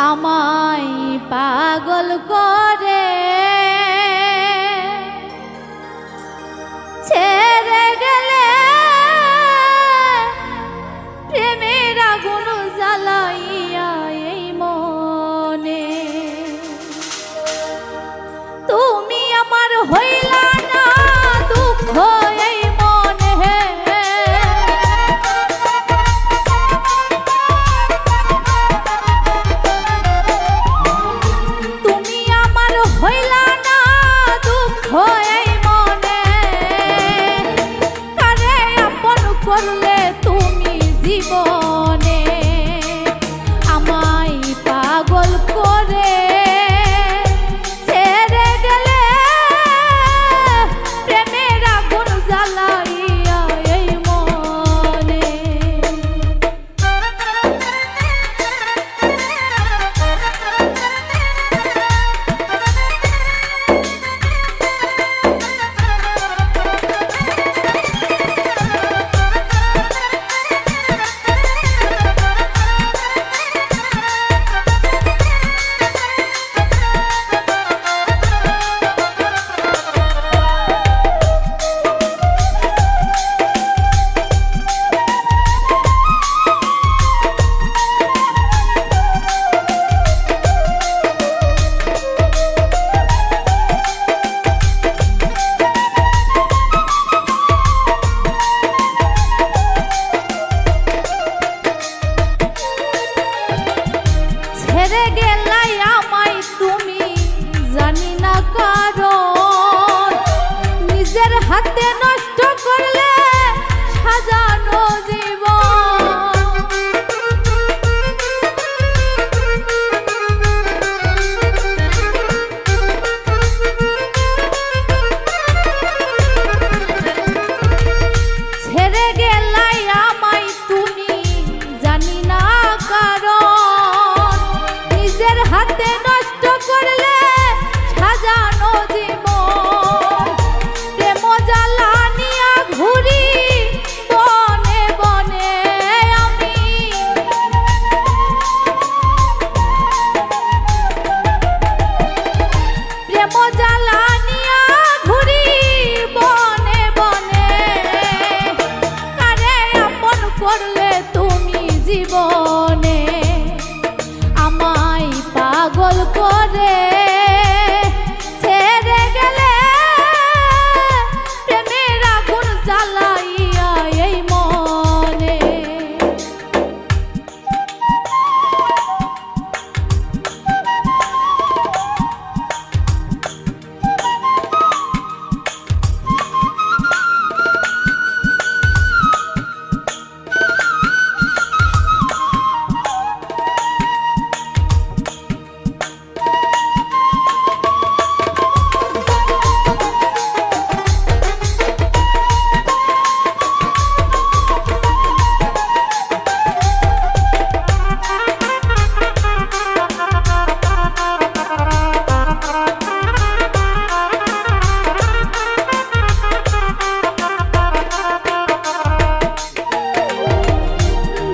আমায় পাগল করে ছেড়ে গেলে প্রেমের আগুন জ্বালাইয়া এই মনে তুমি আমার হইলা না দুঃখ এই মনে তুমি আমার হইলা না দুঃখ এই মনে কারে আপন করলে তুমি জীবনে আমায় পাগল করে ছেড়ে গেলে প্রেমের আগুন জ্বালাইয়া এই মনে ছেড়ে গেলাই আমায় তুমি জানি না কারণ নিজের হাতে নষ্ট করলে সাজানো জীবন ছেড়ে গেলাই আমায় তুমি জানি না কারণ নিজের হাতে নষ্ট করলে সাজানো জীবন প্রেম জ্বালানিয়া ঘুরি বনে বনে আমি প্রেম জ্বালানিয়া ঘুরি বনে বনে কারে আপন করলে তুমি জীবনে আমায় পাগল করে ছেড়ে গেলে প্রেমের আগুন জ্বালাইয়া এই মনে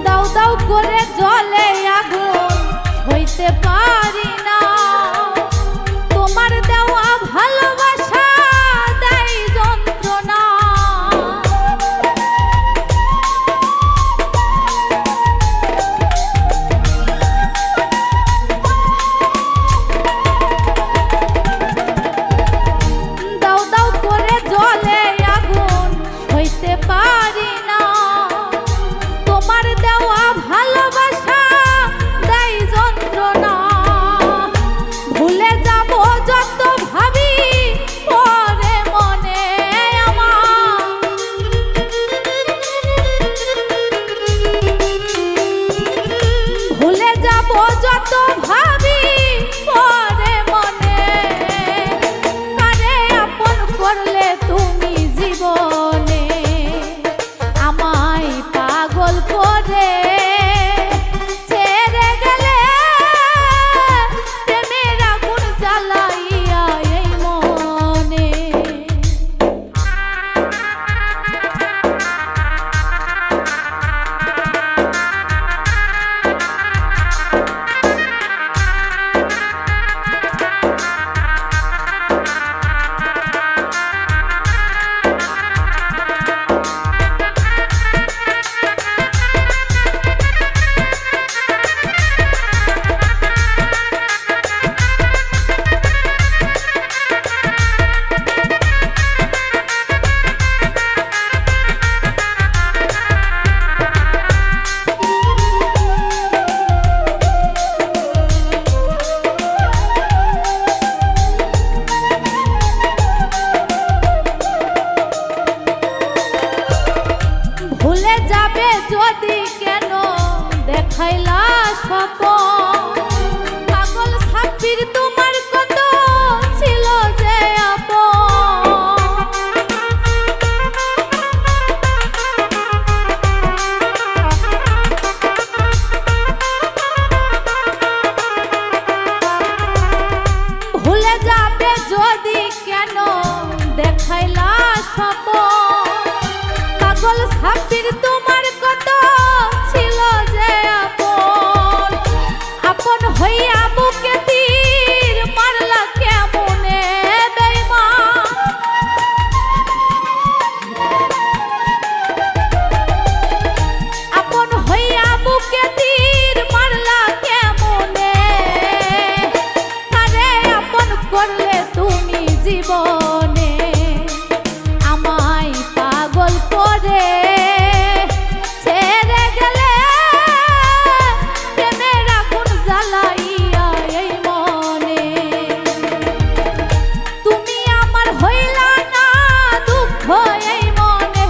দাও দাও করে জ্বলে আগুন হইতে পারি না তোমার দেওয়া ভালোবাসা দেয় যন্ত্রণা দাও দাও করে জ্বলে আগুন হইতে পারি না তোমার দেওয়া ভালোবাসা দেয় যন্ত্রণা ভুলে যাব যত ভাবি পরে মনে আমার ভুলে যাব যত ভাবি পরে মনে কারে আপন করলে তুমি জীবনে আমায় পাগল করে ছেড়ে গেলে প্রেমের আগুন জ্বালাইয়া এই মনে স্বপন পাগল সাব্বির তোমার কত ছিল যে আপন ভুলে যাবে যদি কেন দেখাইলা স্বপন পাগল সাব্বির তোমার কত ছিল যে আপন আপন হইয়া বুকে তীর মারলা কেমনে বেঈমান আপন হইয়া বুকে তীর মারলা কেমনে আরে আপন করলে তুমি জীবনে আমায় পাগল করে ছেড়ে গেলে প্রেমের আগুন জ্বালাইয়া এই মনে তুমি আমার হইলা না দুঃখ এই মনে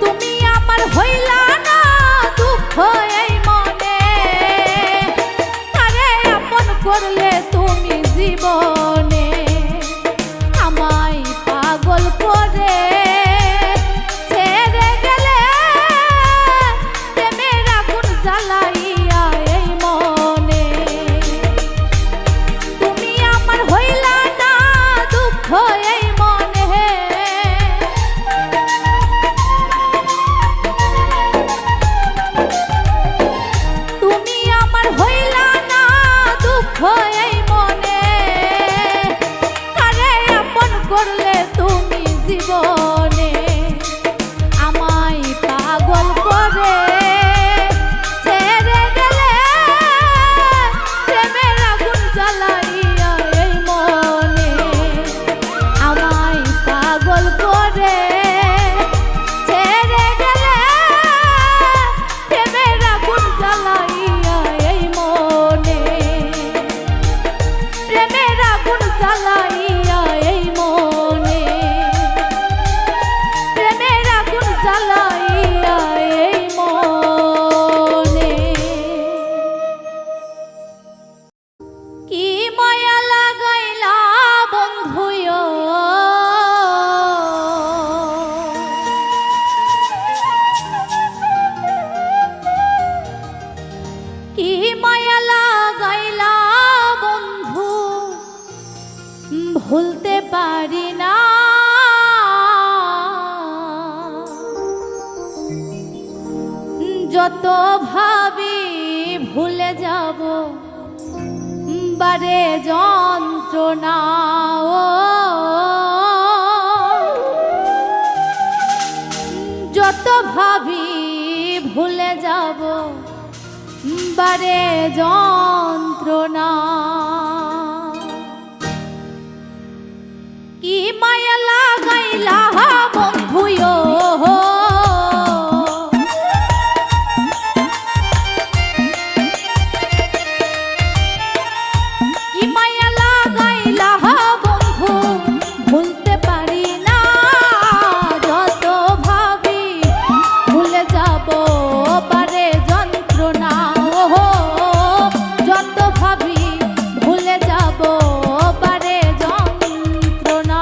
তুমি আমার হইলা না দুঃখ এই মনে আরে আপন করলে তুমি জীবনে আমায় পাগল করে ছেড়ে গেলে প্রেমের আগুন জ্বালাইয়া এই মনে তুমি আমার হইলা না দুঃখ এই মনে তুমি আমার হইলা না দুঃখ এই মনে আরে আপন করলে তুমি জীবনে আমায় পাগল করে ছেড়ে গেলে প্রেমের আগুন জ্বালাইয়া এই মনে আমায় পাগল করে ছেড়ে গেলে প্রেমের আগুন জ্বালাইয়া এই মনে প্রেমের আগুন জ্বালাইয়া এই মনে প্রেমের আগুন জ্বালাইয়া এই মনে কি মায়া লাগাইলা বন্ধুয় কি মায়া লাগাইলা বন্ধু ভুলতে পারি না যত ভাবি ভুলে যাব বারে যন্ত্রণা যত ভাবি ভুলে যাব বারে যন্ত্রণা কি মায়া লাগাইলা বন্ধুয় কি মায়া লাগাইলা বন্ধু ভুলতে পারি না যত ভাবি ভুলে যাব বারে যন্ত্রণা যত ভাবি ভুলে যাব বারে যন্ত্রণা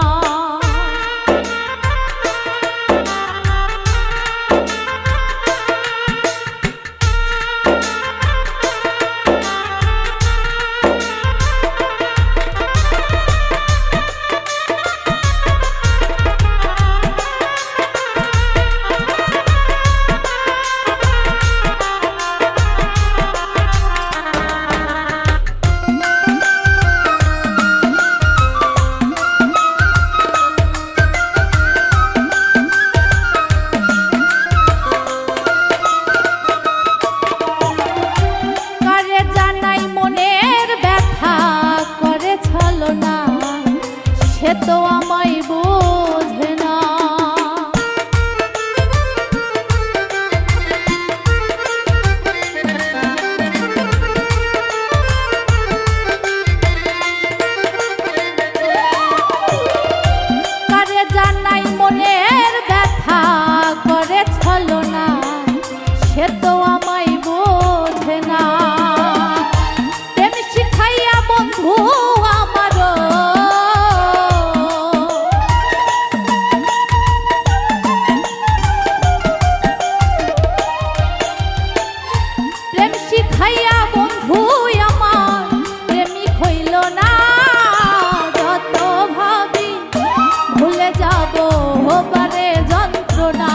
যন্ত্রণা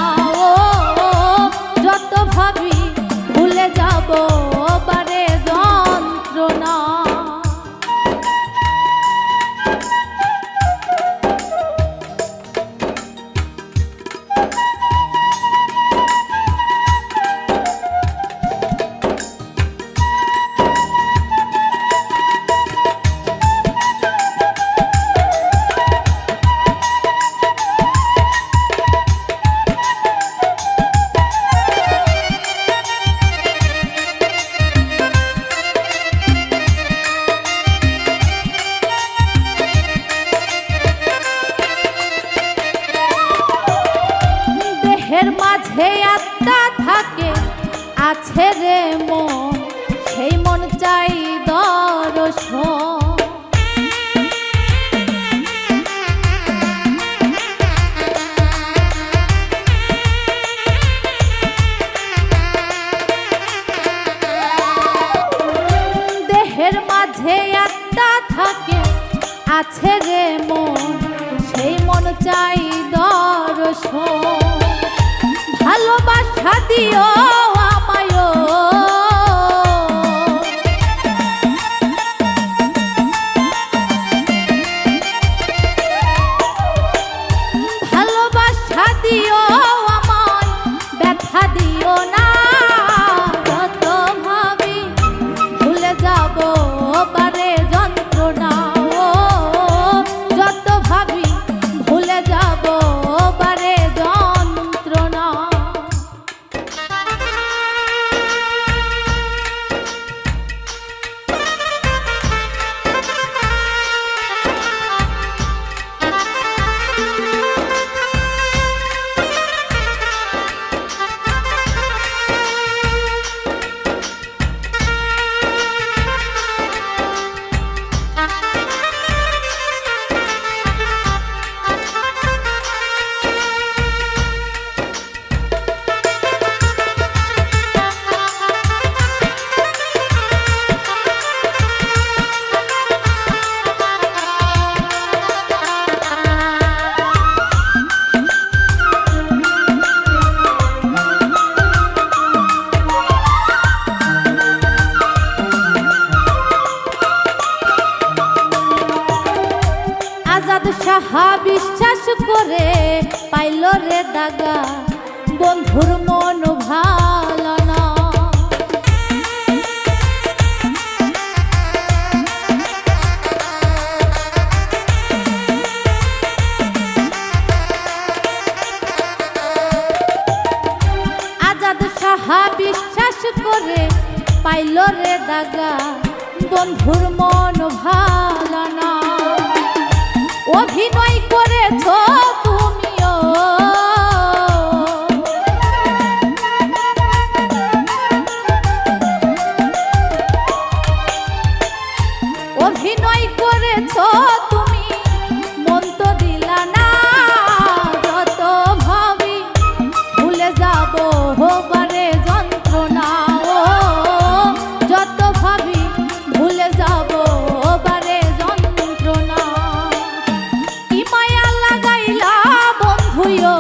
ও যত ভাবি ভুলে যাব বারে যন্ত্রণা। দেহের মাঝে আত্মা থাকে আছে রে মন, সেই মন চাই দর্শন। দেহের মাঝে আত্মা থাকে আছে রে মন, সেই মন চাই দর্শন। ভালোবাসা দিও আমায়, ভালোবাসা দিও আমায়, ব্যথা দিও না। যত ভাবি ভুলে যাব বারে যন্ত্রণা ও যত ভাবি ভুলে যাব বারে যন্ত্রণা। আজাদ সাহা বিশ্বাস করে পাইল রে দাগা, বন্ধুর মন ভালো না। আজাদ সাহা বিশ্বাস করে পাইল রে দাগা, বন্ধুর মন ভালো না। অভিনয় করেছ তুমিও, অভিনয় করেছ তুমি, মন তো দিলা না। যত ভাবি ভুলে যাব বারে যন্ত্রণা ও যত ভাবি ভুলে যাব বারে যন্ত্রণা। কি মায়া লাগাইলা বন্ধুয়ো,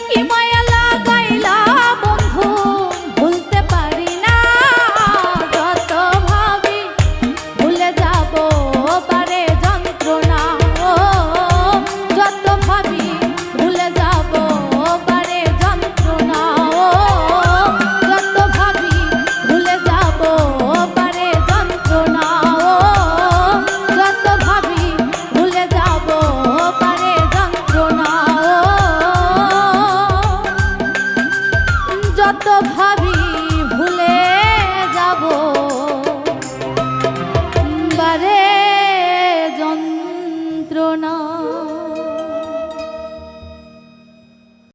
কি মায়া লাগাইলা বন্ধু, ভুলতে পারি না। যত ভাবি ভুলে যাব বারে যন্ত্রণা ও যত ভাবি ভুলে যাব বারে যন্ত্রণা ও যত ভাবি ভুলে যাব বারে যন্ত্রণা ও যত ভাবি ভুলে যাব বারে যন্ত্রণা ও যত ভাবি